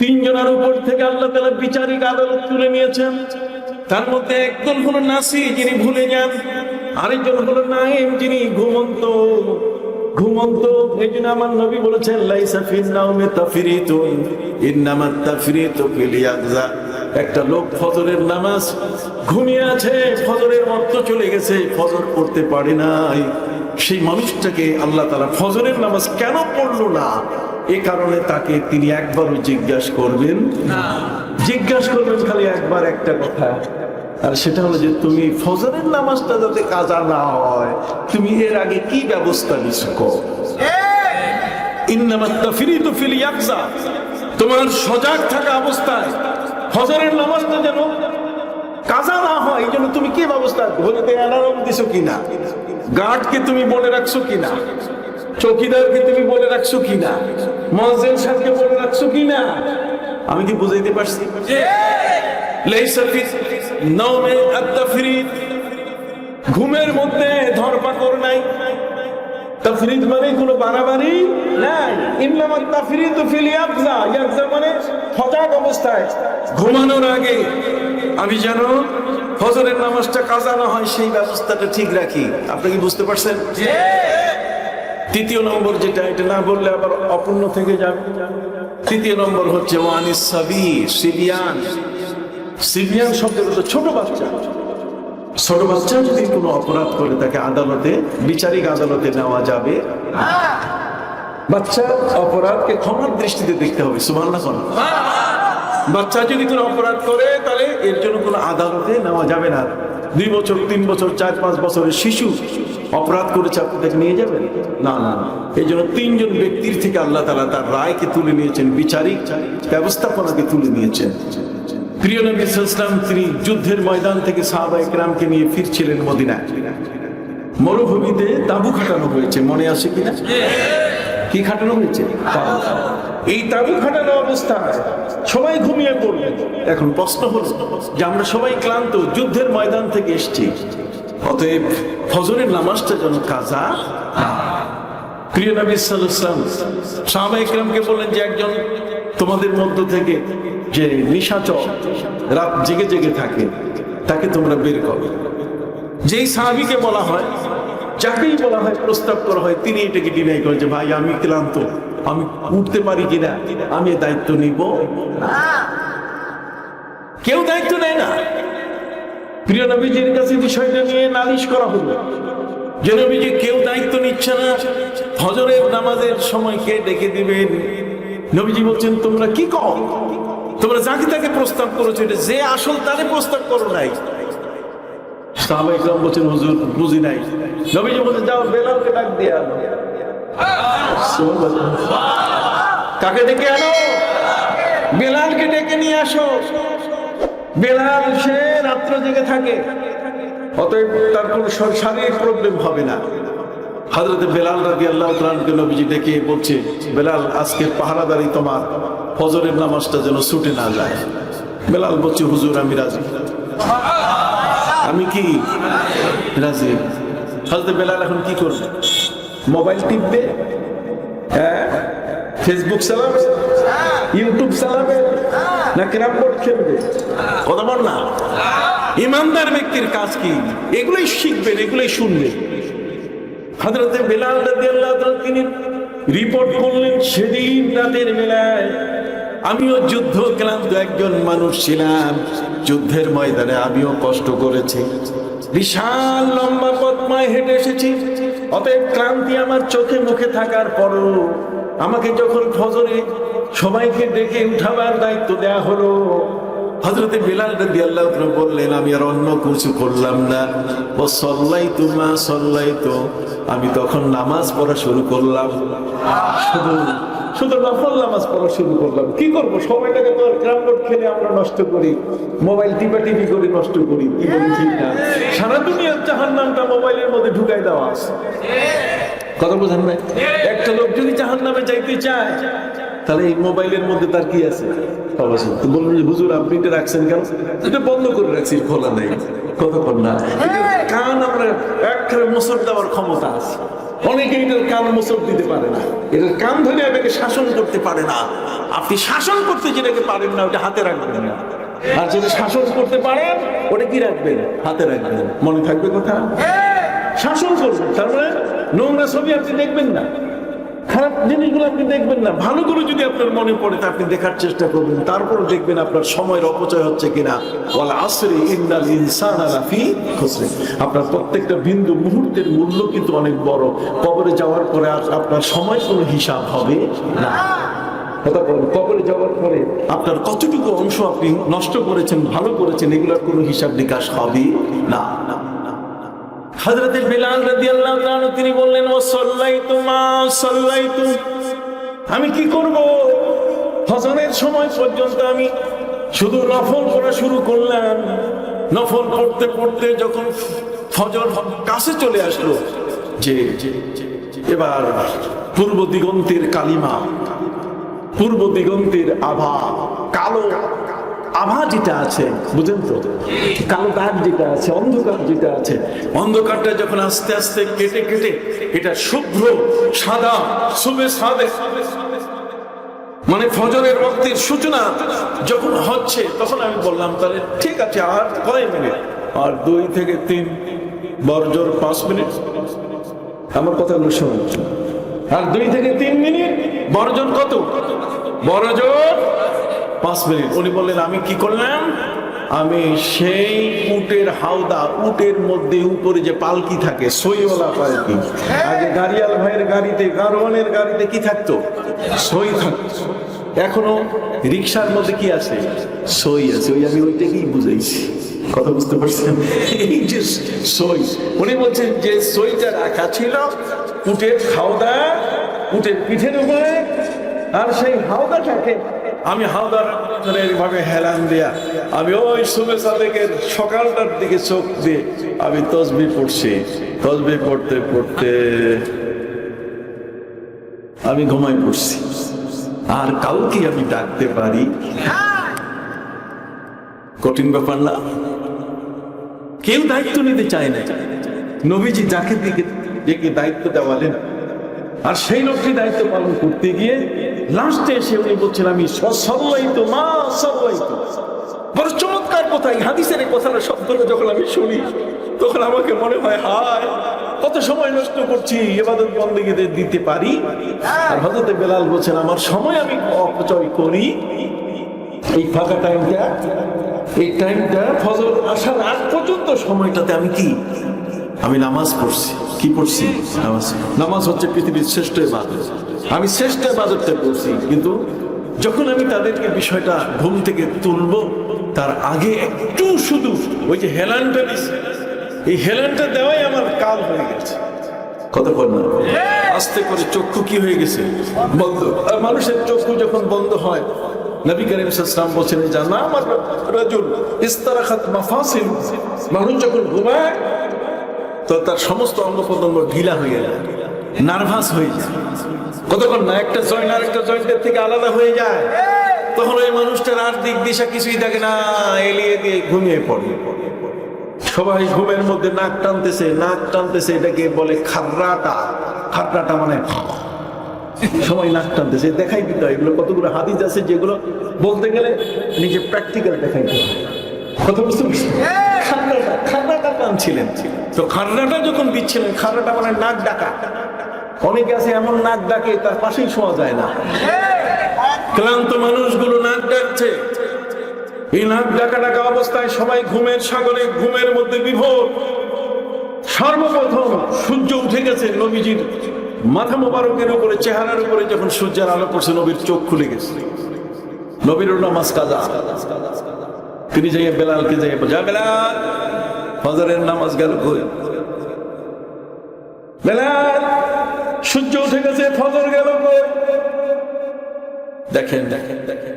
তিনজনের উপর থেকে আল্লাহ তাআলা বিচারিক আদালত তুলে নিয়েছেন। তার মধ্যে একজন হলো নাসি, যিনি ভুলে যান, আরেকজন হলো নাইম, যিনি ঘুমন্ত। এই জন্য আমার নবী বলেছেন, লাইসা ফিন নাওমে তাফরিতুন ইন্নামাত তাফরিতু ফিল ইয়াকজা। একটা লোক ফজরের নামাজ ঘুমিয়ে আছে, ফজরের ওয়াক্ত চলে গেছে, ফজর পড়তে পারে নাই, সেই মানুষটাকে আল্লাহ তাআলা ফজরের নামাজ কেন পড়লো না, এ কারণে তাকে তিনি একবারও জিজ্ঞাসা করবেন না। জিজ্ঞাসা করবেন খালি একবার একটা কথা, আর সেটা হলো যে তুমি ফজরের নামাজটা যাতে কাজা না হয়, তুমি এর আগে কি ব্যবস্থা নিছো? ইন্নামাত তাফরিতু ফিল ইয়াকজা, তোমার সজাগ থাকা অবস্থায় ফজরের নামাজটা যেন কাজা না হয়, এই জন্য তুমি কি ব্যবস্থা, ঘড়িতে অ্যালার্ম দিছো কিনা, গার্ডকে তুমি বলে রাখছো কিনা, চৌকিদারকে তুমি বলে রাখছো কিনা, মুয়াজ্জিন সাহেবকে বলে রাখছো কিনা? আমি কি বুঝাইতে পারছি? লাইসা ফি নাওমে আত-তাফরিত, ঘুমের মধ্যে ধরপাকড় নাই। তাফরিদ মানে কোনো বাড়াবাড়ি নাই। ইন্নামাত তাফরিতু ফিল ইয়াকজা, ইয়াকজা মানে সজাগ অবস্থায় ঘুমানোর আগে আমি যেন ফজরের নামাজটা কাজা না হয় সেই ব্যবস্থাটা ঠিক রাখি। আপনি কি বুঝতে পারছেন? তৃতীয় নম্বর যেটা, এটা না বললে আবার অপূর্ণ থেকে যাবে। তৃতীয় নম্বর হচ্ছে ওয়ানিস সাবির, সিবিয়ান। সিবিয়ান শব্দের অর্থ ছোট বাচ্চা। ছোট বাচ্চা যদি কোনো অপরাধ করে তাকে আদালতে, বিচারিক আদালতে নেওয়া যাবে। বাচ্চা অপরাধকে ক্ষমার দৃষ্টিতে দেখতে হবে। সুবহানাল্লাহ। বাচ্চা যদি কোনো অপরাধ করে তাহলে এর জন্য কোনো আদালতে নেওয়া যাবে না। 2 বছর, 3 বছর, 4-5 বছরের শিশু অপরাধ করেছে, আপনি তাকে নিয়ে যাবেন না। এই জন্য 3 জন ব্যক্তির থেকে আল্লাহ তাআলা তার রায়কে তুলে নিয়েছেন, বিচারিক ব্যবস্থাপনাকে তুলে নিয়েছেন। প্রিয় নবী সাল্লাল্লাহু আলাইহি ওয়াসাল্লাম তিনি যুদ্ধের ময়দান থেকে সাহাবায়ে কেরামকে নিয়ে ফিরছিলেন মদিনায়। মরুভূমিতে তাঁবু খাটানো হয়েছে, মনে আছে কিনা? কি খাটানো হয়েছে? এই তাঁবু খাটানো অবস্থায় সবাই ঘুমিয়ে পড়ল। এখন প্রশ্ন হলো যে আমরা সবাই ক্লান্ত, যুদ্ধের ময়দান থেকে এসেছি, অতএব ফজরের নামাজটা যেন কাজা। প্রিয় নবী সাল্লাল্লাহু আলাইহি ওয়াসাল্লাম সাহাবায়ে কেরামকে বললেন যে একজন তোমাদের মধ্য থেকে যে নিশাচর রাত জেগে জেগে থাকে তাকে তোমরা বের করো। যেই সাহাবীকে বলা হয়, যাকেই বলা হয়, প্রস্তাব করা হয়, তিনি এটাকে ডিনাই করেন যে ভাই আমি ক্লান্ত, আমি উঠতে পারি কিনা, আমি দায়িত্ব নিব না। কেউ দায়িত্ব নেয় না। প্রিয় নবীজির কাছে বিষয়টা নিয়ে নালিশ করা হলো যে নবীজি কেউ দায়িত্ব নিচ্ছে না, ফজরের নামাজের সময় কে ডেকে দিবেন? নবীজি বলছেন তোমরা কি কও, তোমরা যাকে তাকে প্রস্তাব করেছো, এটা যে আসল তারে প্রস্তাব করো নাই। সাহাবায়ে কেরাম বলছেন হুজুর বুঝি নাই। নবীজি বলছেন যাও বেলালকে ডাক দিয়ে আনো। কাকে ডেকে আনো? বেলালকে ডেকে নিয়ে আসো। বেলাল সে রাত্র জেগে থাকে, অতএব তার কোনো শারীরিক প্রবলেম হবে না। হযরত বেলাল রাদিয়াল্লাহু তাআলা আনহু নবীজি ডেকে বলছে, বেলাল আজকে পাহারাদারি তোমার, ফজরের নামাজটা যেন ছুটে না যায়। বেলাল বলছে হুজুর আমি রাজি। আমি কি রাজি? হযরত বেলাল এখন কি করবে? মোবাইল টিপবে, হ্যাঁ, ফেসবুক চালাবে, ইউটিউব চালাবে, না ক্যারাম বোর্ড খেলবে? কথা বল না। ইমানদার ব্যক্তির কাজ কি? এগুলোই শিখবেন, এগুলোই শুনবেন। হযরত বেলাল রাদিয়াল্লাহু তাআলা তিনি রিপোর্ট করলেন, সেদিন রাতের বেলায় আমিও যুদ্ধ ক্লান্ত একজন মানুষ ছিলাম, যুদ্ধের ময়দানে আমিও কষ্ট করেছি, বিশাল লম্বা পথময় হেঁটে এসেছি, অতএব ক্লান্তি আমার চোখে মুখে থাকার পরও আমাকে যখন ফজরে সবাইকে ডেকে উঠাবার দায়িত্ব দেয়া হলো, হযরত বেলাল রাদিয়াল্লাহু তাআলা বললেন আমি আর অন্য কিছু করলাম না, ও সাল্লাইতু মা সাল্লাইতু, আমি তখন নামাজ পড়া শুরু করলাম, শুধু নফল নামাজ পড়া শুরু করলাম। কি করবো, সময়টাকে তো ক্যারাম বোর্ড খেলে আমরা নষ্ট করি, মোবাইল টিপাটিপি করে নষ্ট করি, কি বলি ঠিক না? সারা দুনিয়ার জাহান্নামটা মোবাইলের মধ্যে ঢুকাই দেওয়া আছে। কথা বোঝেন ভাই? একটা লোক যদি জাহান্নামে যাইতে চায় তাহলে এই মোবাইলের মধ্যে তার কি আছে? বলবেন যে হুজুর আপনি এটা রাখছেন কেন? এটা বন্ধ করে রাখছি, খোলা নেই। কতক্ষণ না কান আমরা একটা মোচড় দেওয়ার ক্ষমতা আছে। অনেকে এটার কান মোচক দিতে পারে না, এটার কান ধরে এটাকে শাসন করতে পারে না। আপনি শাসন করতে যেটাকে পারেন না ওটা হাতে রাখবেন না, আর যেটা শাসন করতে পারেন ওটা কি রাখবেন? হাতে রাখবেন। মনে থাকবে কথা? শাসন করবেন, তার মানে নোংরা ছবি আপনি দেখবেন না, খারাপ জিনিসগুলো আপনি দেখবেন না, ভালোগুলো যদি আপনার মনে পড়ে তা আপনি দেখার চেষ্টা করবেন, তারপরে দেখবেন আপনার সময়ের অপচয় হচ্ছে কিনা। ওয়াল আসরি ইন্নাল ইনসানা লাফি খুসর। আপনার প্রত্যেকটা বিন্দু মুহূর্তের মূল্য কিন্তু অনেক বড়। কবরে যাওয়ার পরে আর আপনার সময় কোনো হিসাব হবে না। কথা বলুন, কবরে যাওয়ার পরে আপনার কতটুকু অংশ আপনি নষ্ট করেছেন, ভালো করেছেন, এগুলোর কোনো হিসাব নিকাশ হবে না। হযরত বিলাল রাদিয়াল্লাহু তাআলা তিনি বললেন, ও সাল্লাইতু মা সাল্লাইতু, আমি কি করব? ফজরের সময় পর্যন্ত আমি শুধু নফল পড়া শুরু করলাম। নফল পড়তে পড়তে যখন ফজর কাছে চলে আসলো, যে এবার পূর্ব দিগন্তের কালিমা, পূর্ব দিগন্তের আভা, কালো আভা যেটা আছে, বুঝেন তো, কালো দাগ যেটা আছে, অন্ধকার যেটা আছে, অন্ধকারটা যখন আস্তে আস্তে কেটে কেটে এটা শুভ্র সাদা সুবে সাদে, মানে ফজরের ওয়াক্তের সূচনা যখন হচ্ছে, তখন আমি বললাম তাহলে ঠিক আছে, আর কয় মিনিট? আর 2 থেকে 3, বড়জোর 5 মিনিট। আমার কথাগুলো শুনুন, আর 2 থেকে 3 মিনিট, বড়জোর কত? বড়জোর 5 মিনিট। উনি বললেন আমি কি করলাম? আমি সেই উটের হাওদা, উটের মধ্যে উপরে যে পালকি থাকে, সইওয়ালা পালকি, আগে গাড়িয়াল ভাইয়ের গাড়িতে, গারোয়ানের গাড়িতে কি থাকতো? সই থাকতো। এখনো রিক্সার মধ্যে কি আছে? সই আছে। ওই আমি ওইটাকেই বুঝাইছি, কথা বুঝতে পারছেন? এই যে সই, উনি বলছেন যে সইটা রাখা ছিল উটের হাওদা, উটের পিঠের উপরে, আর সেই হাওদাটাকে আমি হাওদার এইভাবে হেলান দিয়া আমি ওই সুবে সাদেকের সকালটার দিকে চোখ দিয়ে আমি তসবিহ পড়ছি। তসবিহ পড়তে পড়তে আমি ঘুমাই পড়ছি। আর কাউকে আমি ডাকতে পারি? কঠিন ব্যাপার না? কেউ দায়িত্ব নিতে চায় না। নবীজি যাকে দিকে দায়িত্ব দেওয়ালেন, আর সেই লোকটি দায়িত্ব পালন করতে গিয়ে লাস্টে এসে উনি বলছেন আমি সাল্লাইতু মা সাল্লাইতু। বড় চমৎকার কথা। এই হাদিসের এই কথাটা শব্দটা যখন আমি শুনি, তখন আমাকে মনে হয় হায়, কত সময় নষ্ট করছি, ইবাদত বন্দেগীতে দিতে পারি। আর হযরত বেলাল বলছেন আমার সময় আমি অপচয় করি। এই ফাঁকা টাইমটা, এই টাইমটা ফজর আসার আগ পর্যন্ত সময়টাতে আমি কি? আমি নামাজ পড়ছি। কি পড়ছি? নামাজ। নামাজ হচ্ছে পৃথিবীর শ্রেষ্ঠ ইবাদত। আমি শ্রেষ্ঠ ইবাদতটা করছি, কিন্তু যখন আমি তাদেরকে বিষয়টা ঘুম থেকে তুলবো, তার আগে একটু শুধু ওই যে হেলানটা দিচ্ছে, এই হেলানটা দেওয়াই আমার কাল হয়ে গেছে। কত বল না? আস্তে করে চক্ষু কি হয়ে গেছে? বন্ধ। আর মানুষের চক্ষু যখন বন্ধ হয়, নবী করিম সাল্লাল্লাহু আলাইহি ওয়াসাল্লাম বলেছেন জানা আমার রাজুল ইস্তারাখাত মাফাসিল, মানুষ যখন ঘুমায় তো তার সমস্ত অঙ্গ প্রত্যঙ্গ ঢিলা হয়ে যায়, নার্ভাস হয়ে যায়। কতক্ষণ না একটা জয়েন্ট আর একটা জয়েন্টের থেকে আলাদা হয়ে যায়, তখন ওই মানুষটার আর দিক দিশা কিছুই থাকে না, এলিয়ে দিয়ে ঘুমিয়ে পড়ে। সবাই ঘুমের মধ্যে নাক টানতেছে, নাক টানতেছে, এটাকে বলে খাররাটা। খাররাটা মানে সবাই নাক টানতেছে। দেখাই দিতে হয়, এগুলো কতগুলো হাদিস আছে যেগুলো বলতে গেলে নিজে প্র্যাকটিক্যাল দেখাই দিতে হয়। কত বুঝতে পারছেন? খাররাটা টানছিলেন, তো খাররাটা যখন দিচ্ছিলেন, খাররাটা মানে নাক ডাকা। অনেকে আছে এমন নাক ডাকে তার পাশেই শোয়া যায় না। ক্লান্ত মানুষগুলো নাক ডাকছে, এই নাক ডাকা ডাকা অবস্থায় সবাই ঘুমের সাগরে, ঘুমের মধ্যে বিভোর। সর্বপ্রথম সূর্য উঠে গেছে নবীজির মাথা মোবারকের উপরে, চেহারার উপরে যখন সূর্যের আলো পড়ছে, নবীর চোখ খুলে গেছে। নবীর নামাজ কাজা। তিনি যাইয়ে বেলালকে যাইয়ে যা বেলাল, ফজরের নামাজ গেল কই? বেলাল, সূর্য উঠে গেছে, ফজর গেল কই? দেখেন দেখেন দেখেন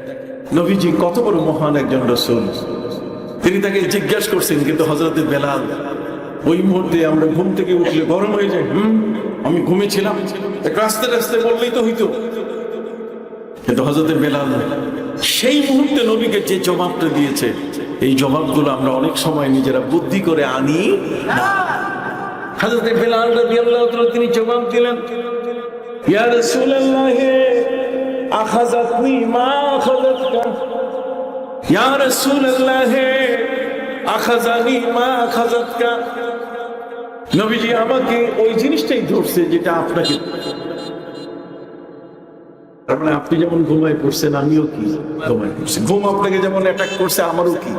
নবীজি কত বড় মহান একজন রাসূল। তিনি তাকে জিজ্ঞাসা করছেন, কিন্তু হযরত বেলাল ওই মুহূর্তে, আমরা ঘুম থেকে উঠলে গরম হয়ে যায়, আমি ঘুমিয়েছিলাম, আস্তে আস্তে বললেই তো হইতো। কিন্তু হযরত বেলাল সেই মুহূর্তে নবীকে যে জবাবটা দিয়েছে, এই জবাবগুলো আমরা অনেক সময় নিজেরা বুদ্ধি করে আনি না। হযরত বেলাল রাদিয়াল্লাহু তাআলা তিনি জবাব দিলেন, ইয়া রাসূলুল্লাহ আখাযাতনি মা আখাযাতকা, ইয়া রাসূলুল্লাহ আখাযানি মা আখাযাতকা। নবীজি আমাকে ওই জিনিসটাই ধরছে যেটা আপনাকে। তার মানে আপনি যেমন ঘুমায় পড়ছেন আমিও কি ঘুমায় পড়ছি, ঘুম আপনাকে যেমন অ্যাটাক করছে আমারও কি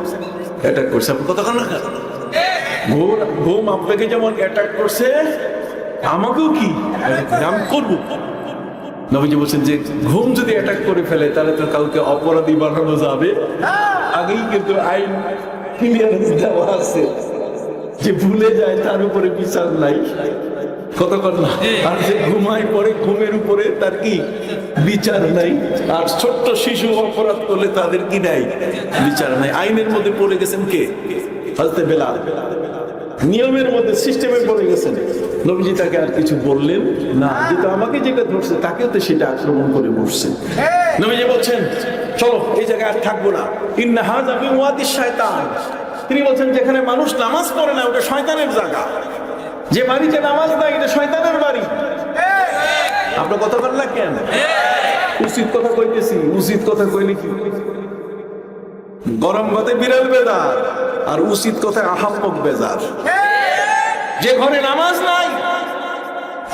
অ্যাটাক করছে। আপনি কতক্ষণ না ঘুম আপনাকে যেমন অ্যাটাক করছে আমাকেও কি আমি করবো। নবীজি বলছেন যে ঘুম যদি অ্যাটাক করে ফেলে তাহলে তো কাউকে অপরাধী বানানো যাবে। আগেই কিন্তু আইন ক্লিয়ারেন্স দেওয়া আছে যে ভুলে যায় তার উপরে বিচার নাই, কতক্ষণ না। আর যে ঘুমায় পড়ে ঘুমের উপরে তার কি বিচার নাই। আর ছোট্ট শিশু অপরাধ করলে তাদের কি নাই বিচার নাই। আইনের মধ্যে পড়ে গেছেন কে? হযরত বেলাল। নিয়মের মধ্যে সিস্টেমে পড়ে গেছেন। নবীজি তাকে আর কিছু বললেন না, যেটা আমাকে যেটা ধরছে তাকেও তো সেটা আক্রমণ করে বসছে। নবীজি বলছেন চলো এই জায়গায় আর থাকবো না, ইন্না হাযা বিওয়াদিশ শায়তান। তিনি বলছেন যেখানে মানুষ নামাজ পড়ে না ওটা শয়তানের জায়গা, যে বাড়িতে নামাজ নাই এটা শয়তানের বাড়ি। আপনার কথা বললা কেন? উচিত কথা কইতেছি, উচিত কথা কইলে কি গরম ভাতে বিড়াল বেজার আর উচিত কথায় আহাম্মক বেজার। যে ঘরে নামাজ নাই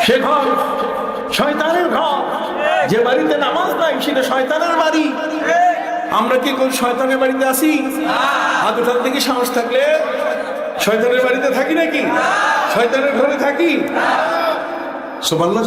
সে ঘর শয়তানের ঘর, যে বাড়িতে নামাজ নাই সেটা শয়তানের বাড়ি। আমরা কি কোন শয়তানের বাড়িতে আসি? হাত উঠান থেকে সাহস থাকলে শয়তানের বাড়িতে থাকি নাকি? শয়তানের ঘরে থাকি? সুবহানাল্লাহ।